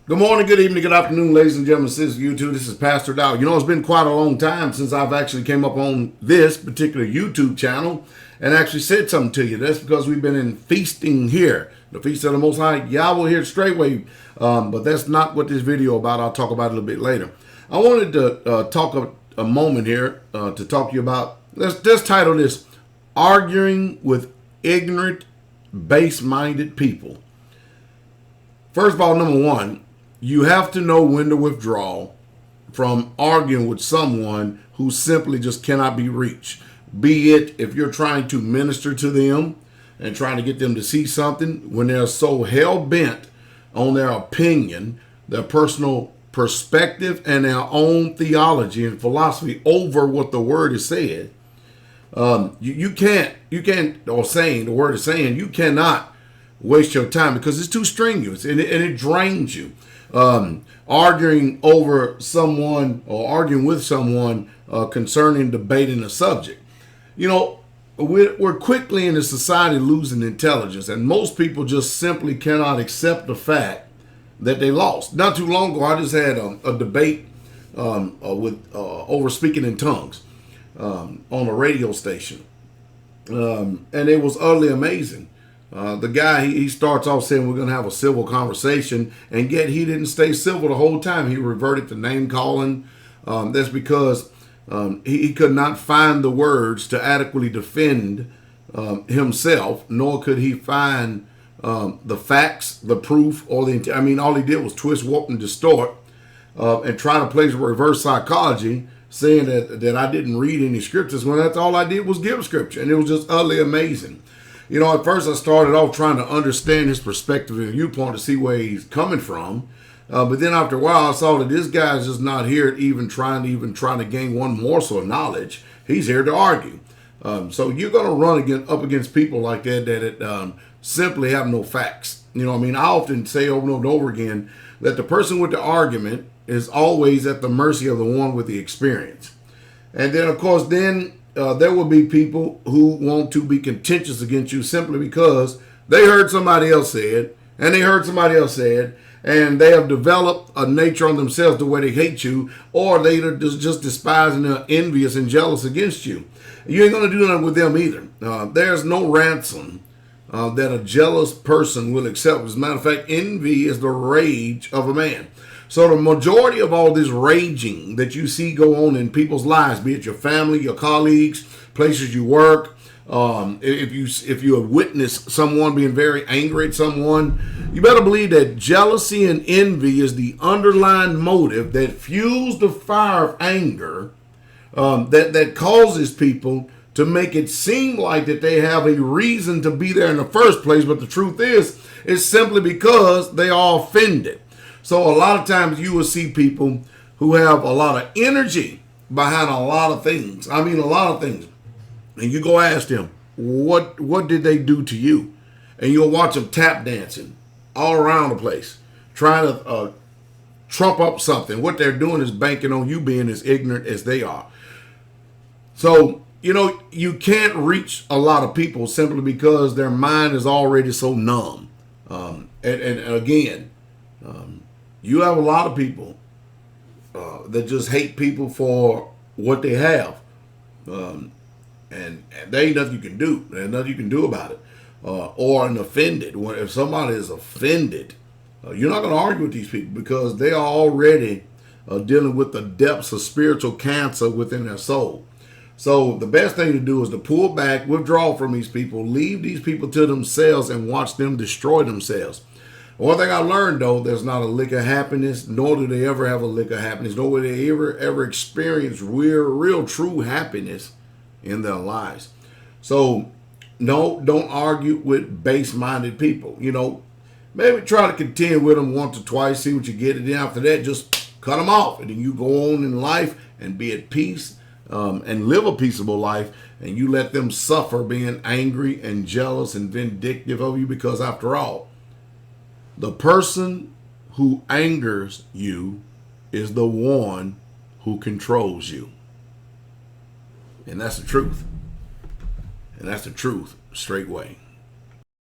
Good morning, good evening, good afternoon, ladies and gentlemen, sisters, YouTube. This is Pastor Dow. You know, it's been quite a long time since I've actually came up on this particular YouTube channel and actually said something to you. That's because we've been in feasting here, the Feast of the Most High Yahweh here straightway. But that's not what this video about. I'll talk about it a little bit later. I wanted to talk a moment here to talk to you about, let's title this, Arguing with Ignorant, Base-Minded People. First of all, number one, you have to know when to withdraw from arguing with someone who simply just cannot be reached. Be it if you're trying to minister to them and trying to get them to see something, when they're so hell-bent on their opinion, their personal perspective, and their own theology and philosophy over what the word is said. You can't, or saying, the word is saying, you cannot waste your time because it's too strenuous and it drains you. Arguing over someone or arguing with someone concerning debating a subject. You know, we're quickly in a society losing intelligence, and most people just simply cannot accept the fact that they lost. Not too long ago, I just had a debate with over speaking in tongues on a radio station, and it was utterly amazing. The guy, he starts off saying we're going to have a civil conversation, and yet he didn't stay civil the whole time. He reverted to name calling. That's because he could not find the words to adequately defend himself, nor could he find the facts, the proof, or all he did was twist, warp, and distort, and try to play reverse psychology, saying that I didn't read any scriptures when that's all I did was give scripture, and it was just utterly amazing. You know, at first I started off trying to understand his perspective and viewpoint to see where he's coming from. But then after a while, I saw that this guy's just not here trying to gain one morsel of knowledge. He's here to argue. So you're going to run up against people like that simply have no facts. You know what I mean? I often say over and over again that the person with the argument is always at the mercy of the one with the experience. And then, of course, there will be people who want to be contentious against you simply because they heard somebody else say it, and they heard somebody else say it, and they have developed a nature on themselves to where they hate you, or they just despise and are envious and jealous against you. You ain't going to do nothing with them either. There's no ransom that a jealous person will accept. As a matter of fact, envy is the rage of a man. So the majority of all this raging that you see go on in people's lives, be it your family, your colleagues, places you work, if you have witnessed someone being very angry at someone, you better believe that jealousy and envy is the underlying motive that fuels the fire of anger that causes people to make it seem like that they have a reason to be there in the first place. But the truth is, it's simply because they are offended. So a lot of times you will see people who have a lot of energy behind a lot of things. I mean, a lot of things. And you go ask them, what did they do to you? And you'll watch them tap dancing all around the place, trying to trump up something. What they're doing is banking on you being as ignorant as they are. So, you know, you can't reach a lot of people simply because their mind is already so numb. And again, you have a lot of people that just hate people for what they have. And there ain't nothing you can do. There's nothing you can do about it. Or an offended. If somebody is offended, you're not going to argue with these people because they are already dealing with the depths of spiritual cancer within their soul. So the best thing to do is to pull back, withdraw from these people, leave these people to themselves and watch them destroy themselves. One thing I learned, though, there's not a lick of happiness, nor do they ever have a lick of happiness, nor will they ever experience real, true happiness in their lives. So, no, don't argue with base-minded people. You know, maybe try to contend with them once or twice, see what you get, and then after that, just cut them off. And then you go on in life and be at peace and live a peaceable life, and you let them suffer being angry and jealous and vindictive of you because, after all, the person who angers you is the one who controls you. And that's the truth. And that's the truth straightway.